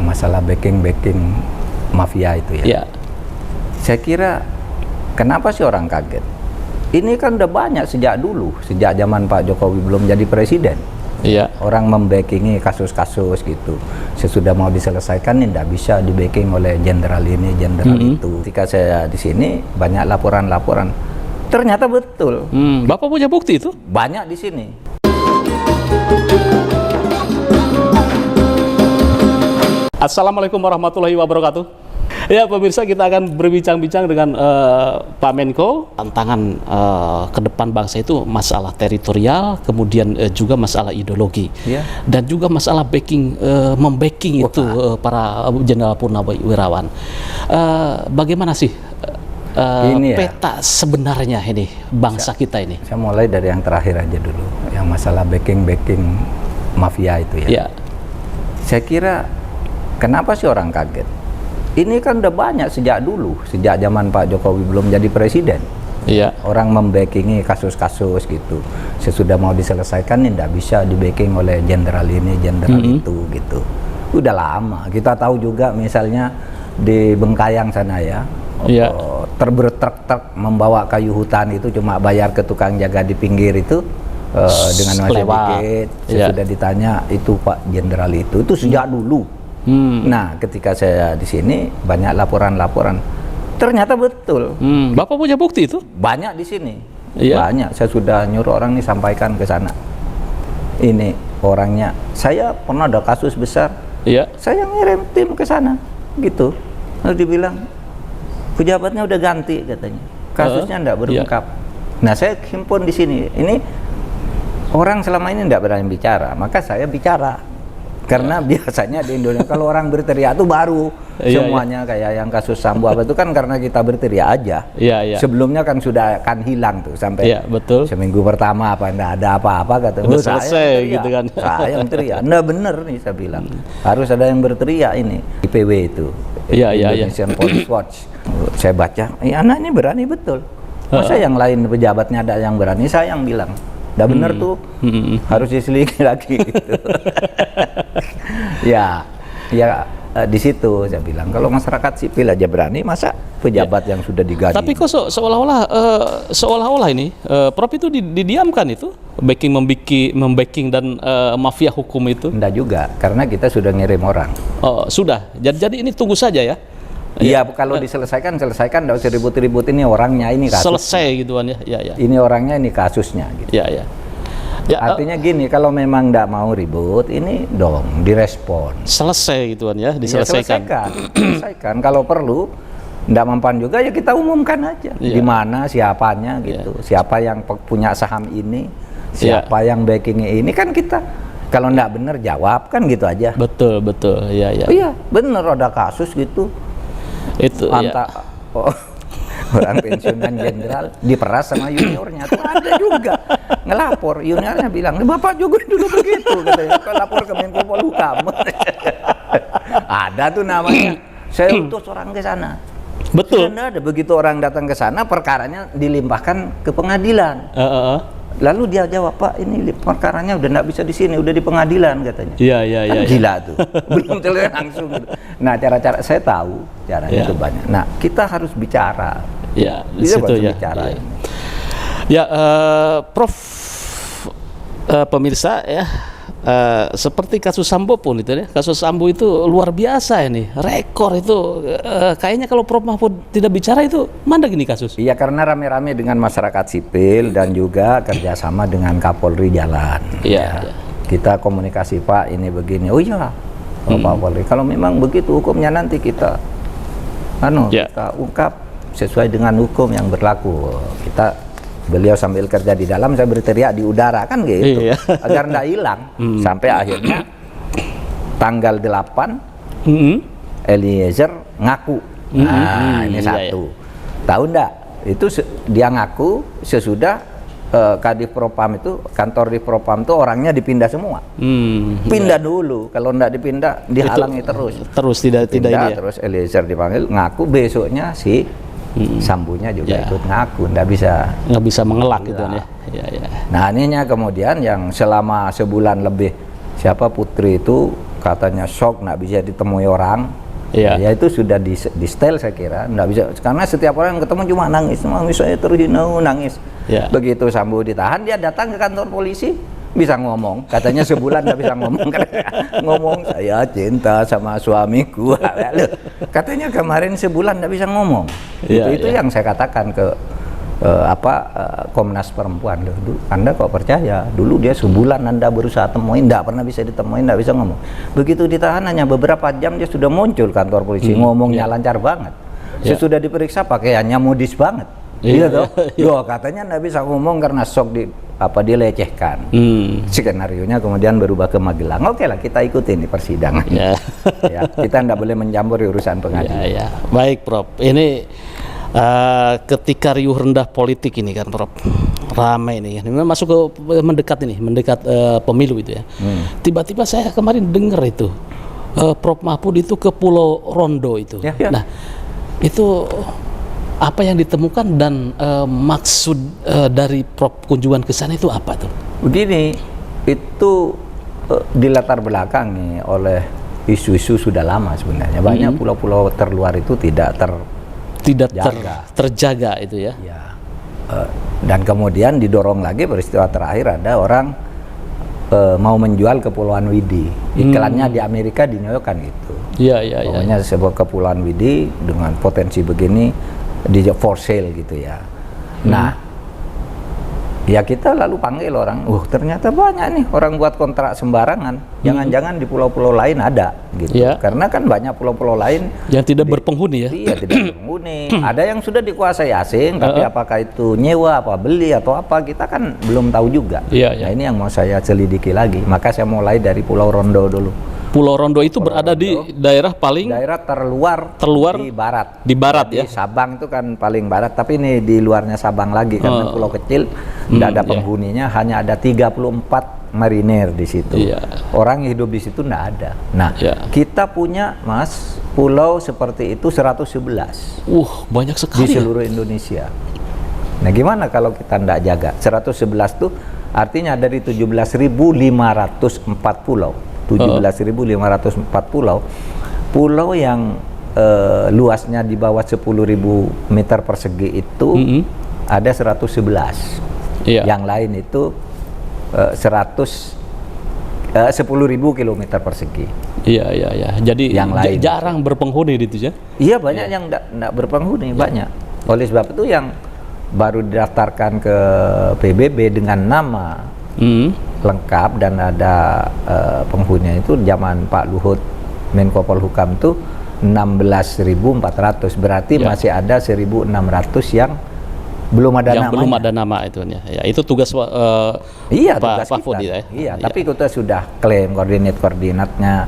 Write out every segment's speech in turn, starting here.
masalah backing mafia itu ya. Saya kira kenapa sih orang kaget? Ini kan udah banyak sejak dulu, sejak zaman Pak Jokowi belum jadi presiden. Orang membackingi kasus-kasus gitu. Sesudah mau diselesaikan ini tidak bisa di backing oleh jenderal ini, jenderal itu. Ketika saya di sini banyak laporan-laporan, ternyata betul. Bapak punya bukti itu? Banyak di sini. Assalamualaikum warahmatullahi wabarakatuh. Ya pemirsa, kita akan berbincang-bincang dengan Pak Menko. Tantangan ke depan bangsa itu masalah teritorial, kemudian juga masalah ideologi, dan juga masalah membacking itu para jenderal purnawirawan. Bagaimana sih peta sebenarnya ini bangsa kita ini? Saya mulai dari yang terakhir aja dulu, yang masalah backing mafia itu ya. Saya kira kenapa sih orang kaget? Ini kan udah banyak sejak dulu, sejak zaman Pak Jokowi belum jadi presiden. Orang membackingi kasus-kasus gitu. Sesudah mau diselesaikan ini tidak bisa di backing oleh jenderal ini, jenderal itu gitu. Udah lama. Kita tahu juga misalnya di Bengkayang sana ya, terbertrek membawa kayu hutan itu cuma bayar ke tukang jaga di pinggir itu dengan masih dikit. Sesudah ditanya itu Pak jenderal itu sejak dulu. Nah, ketika saya di sini banyak laporan-laporan, ternyata betul. Bapak punya bukti itu? Banyak di sini, banyak. Saya sudah nyuruh orang nih sampaikan ke sana. Ini orangnya. Saya pernah ada kasus besar. Saya ngirim tim ke sana, gitu. Lalu dibilang pejabatnya udah ganti katanya. Kasusnya enggak berungkap. Nah, saya himpun di sini. Ini orang selama ini enggak berani bicara, maka saya bicara. Karena biasanya di Indonesia kalau orang berteriak itu baru semuanya kayak yang kasus Sambo apa itu kan karena kita berteriak aja. Sebelumnya kan sudah akan hilang tuh sampai seminggu pertama apa enggak ada apa-apa kata udah selesai gitu kan. Saya yang teriak. Enggak bener nih saya bilang. Harus ada yang berteriak ini. IPW itu. Indonesian Police Watch. Saya baca, anak ini berani betul. Masa yang lain pejabatnya ada yang berani, saya yang bilang. Udah bener tuh, harus diselidiki lagi gitu. Di situ saya bilang kalau masyarakat sipil aja berani, masa pejabat yang sudah digaji. Tapi kok seolah-olah ini Prof itu didiamkan itu membacking dan mafia hukum itu? Enggak juga, karena kita sudah ngirim orang. Sudah. Jadi ini tunggu saja ya. Kalau selesaikan, enggak usah ribut-ribut, ini orangnya, ini kasus. Selesai gituan ya. Ini orangnya, ini kasusnya gitu. Artinya gini, kalau memang enggak mau ribut, ini dong direspon. Selesai gituan ya, diselesaikan. Selesaikan. Kalau perlu enggak mempan juga ya kita umumkan aja. Di mana siapanya gitu. Siapa yang punya saham ini, siapa yang backingnya ini, kan kita kalau enggak benar jawab kan gitu aja. Betul. Iya, bener ada kasus gitu. Itu orang pensiunan jenderal diperas sama juniornya tuh ada juga ngelapor, juniornya bilang Bapak juga dulu begitu katanya, lapor ke Menko Polhukam. Ada tuh namanya, saya utus orang ke sana. Betul. Ada begitu orang datang ke sana, perkaranya dilimpahkan ke pengadilan. Lalu dia jawab, Pak ini perkaranya udah nggak bisa di sini, udah di pengadilan katanya. Gila tuh, belum selesai langsung. Gitu. Nah cara-cara saya tahu caranya itu banyak. Nah kita harus bicara. Di situ bicara. Prof, pemirsa ya. Seperti kasus Sambo pun itu ya, kasus Sambo itu luar biasa ini, rekor itu. Kayaknya kalau Prof Mahfud tidak bicara itu mandek ini kasus. Iya, karena rame-rame dengan masyarakat sipil dan juga kerjasama dengan Kapolri jalan. Kita komunikasi, Pak ini begini. Pak Kapolri, kalau memang begitu hukumnya nanti kita kita ungkap sesuai dengan hukum yang berlaku. Beliau sambil kerja di dalam, saya berteriak di udara kan gitu, agar nggak hilang. Sampai akhirnya tanggal 8 Eliezer ngaku. Ini satu. Tahu nggak? Itu dia ngaku sesudah Kadif Propam itu, kantor di Propam itu orangnya dipindah semua. Pindah dulu, kalau nggak dipindah dihalangi terus tidak ini ya. Terus Eliezer dipanggil, ngaku, besoknya si Sambunya juga ikut ngaku, nggak bisa mengelak gitu ya. Nah ininya kemudian yang selama sebulan lebih, siapa Putri itu katanya shock, nggak bisa ditemui orang. Ya itu sudah di style saya kira, nggak bisa, karena setiap orang yang ketemu cuma nangis saya terhina, nangis. Begitu Sambo ditahan, dia datang ke kantor polisi, bisa ngomong, katanya sebulan nggak bisa ngomong. Ngomong saya cinta sama suamiku, katanya kemarin sebulan nggak bisa ngomong. Itu yang saya katakan ke Komnas Perempuan, Anda kok percaya? Dulu dia sebulan Anda berusaha temuin, nggak pernah bisa ditemuin, nggak bisa ngomong. Begitu ditahan hanya beberapa jam dia sudah muncul kantor polisi, ngomongnya lancar banget. Sesudah diperiksa pakaiannya modis banget. Iya toh? Loh, katanya nggak bisa ngomong karena shock dilecehkan. Skenarionya kemudian berubah ke Magelang. Oke lah, kita ikutin di persidangan. Ya, kita nggak boleh mencampuri urusan pengadilan. Baik, Prof. Ini ketika riuh rendah politik ini kan, Prof, ramai ini masuk ke mendekat pemilu itu ya. Tiba-tiba saya kemarin dengar itu Prof Mahfud itu ke Pulau Rondo itu. Nah, itu apa yang ditemukan dan maksud dari Prof kunjungan ke sana itu apa tuh? Begini, itu dilatar belakangi oleh isu-isu sudah lama sebenarnya. Banyak pulau-pulau terluar itu tidak terjaga itu ya. Dan kemudian didorong lagi peristiwa terakhir ada orang mau menjual Kepulauan Widi. Iklannya di Amerika dinyatakan gitu. Pokoknya sebuah Kepulauan Widi dengan potensi begini di for sale gitu ya. Nah, ya kita lalu panggil orang, ternyata banyak nih orang buat kontrak sembarangan. Jangan-jangan di pulau-pulau lain ada gitu. Karena kan banyak pulau-pulau lain yang tidak berpenghuni ya. Iya, tidak berpenghuni. Ada yang sudah dikuasai asing, tapi apakah itu nyewa, apa beli atau apa, kita kan belum tahu juga. Nah, ini yang mau saya selidiki lagi. Maka saya mulai dari Pulau Rondo dulu. Pulau Rondo itu berada di daerah terluar di barat ya. Sabang itu kan paling barat, tapi ini di luarnya Sabang lagi karena pulau kecil, tidak ada penghuninya, hanya ada 34 marinir di situ. Orang hidup di situ tidak ada. Nah, kita punya Mas pulau seperti itu 111. Banyak sekali di seluruh Indonesia. Nah, gimana kalau kita tidak jaga? 111 itu artinya dari 17.504 pulau. 17.504 pulau yang luasnya di bawah 10.000 meter persegi itu ada 111. Yang lain itu 10.000 kilometer persegi. Jadi yang lain jarang berpenghuni itu ya. Iya, banyak yang enggak berpenghuni, banyak. Oleh sebab itu yang baru didaftarkan ke PBB dengan nama lengkap dan ada penghuninya itu zaman Pak Luhut Menko Polhukam itu 16.400, berarti masih ada 1.600 yang belum ada namanya. Belum ada nama itu ya. Itu tugas tugas Mahfud ya. Tapi kita sudah klaim koordinatnya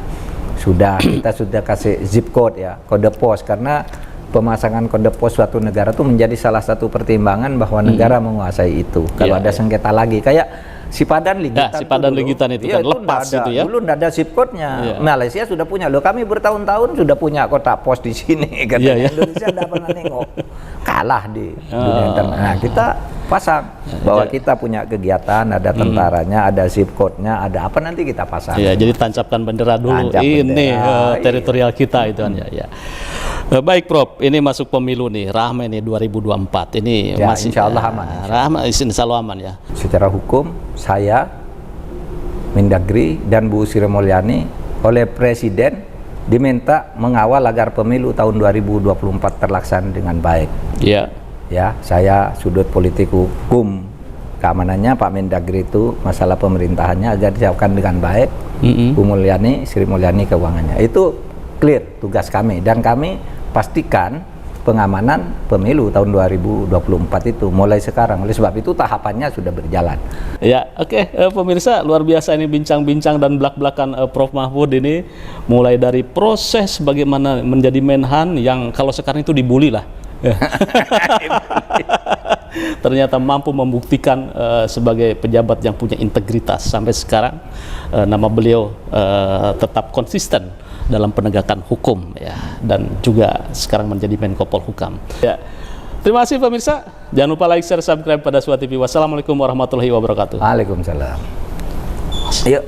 kita sudah kasih zip code ya, kode pos, karena pemasangan kode pos suatu negara itu menjadi salah satu pertimbangan bahwa negara menguasai itu. Kalau ada sengketa lagi kayak Sipadan Ligitan itu kan lepas itu ya. Dulu nggak ada zip code-nya. Malaysia sudah punya. Loh, kami bertahun-tahun sudah punya kotak pos di sini. Katanya Indonesia nggak pernah nengok. Kalah di dunia internet. Nah, kita pasang bahwa kita punya kegiatan, ada tentaranya, ada zip code-nya, ada apa, nanti kita pasang. Jadi tancapkan bendera dulu. Ini teritorial kita itu kan ya. Baik, Prof, ini masuk pemilu nih, ramai nih 2024. Ini masih insya Allah aman. Insya Allah aman ya. Secara hukum, saya, Mendagri dan Bu Sri Mulyani oleh Presiden diminta mengawal agar pemilu tahun 2024 terlaksana dengan baik. Ya, saya sudut politik hukum keamanannya, Pak Mendagri itu masalah pemerintahannya agar disiapkan dengan baik. Bu Mulyani, Sri Mulyani keuangannya. Itu clear tugas kami, dan kami pastikan pengamanan pemilu tahun 2024 itu mulai sekarang. Oleh sebab itu tahapannya sudah berjalan. Pemirsa, luar biasa ini bincang-bincang dan belak-belakan Prof Mahfud ini, mulai dari proses bagaimana menjadi Menhan yang kalau sekarang itu dibully lah. Ternyata mampu membuktikan sebagai pejabat yang punya integritas sampai sekarang. Nama beliau tetap konsisten dalam penegakan hukum ya, dan juga sekarang menjadi Menko Polhukam. Terima kasih pemirsa. Jangan lupa like, share, subscribe pada Suara TV. Wassalamualaikum warahmatullahi wabarakatuh. Waalaikumsalam. Yuk.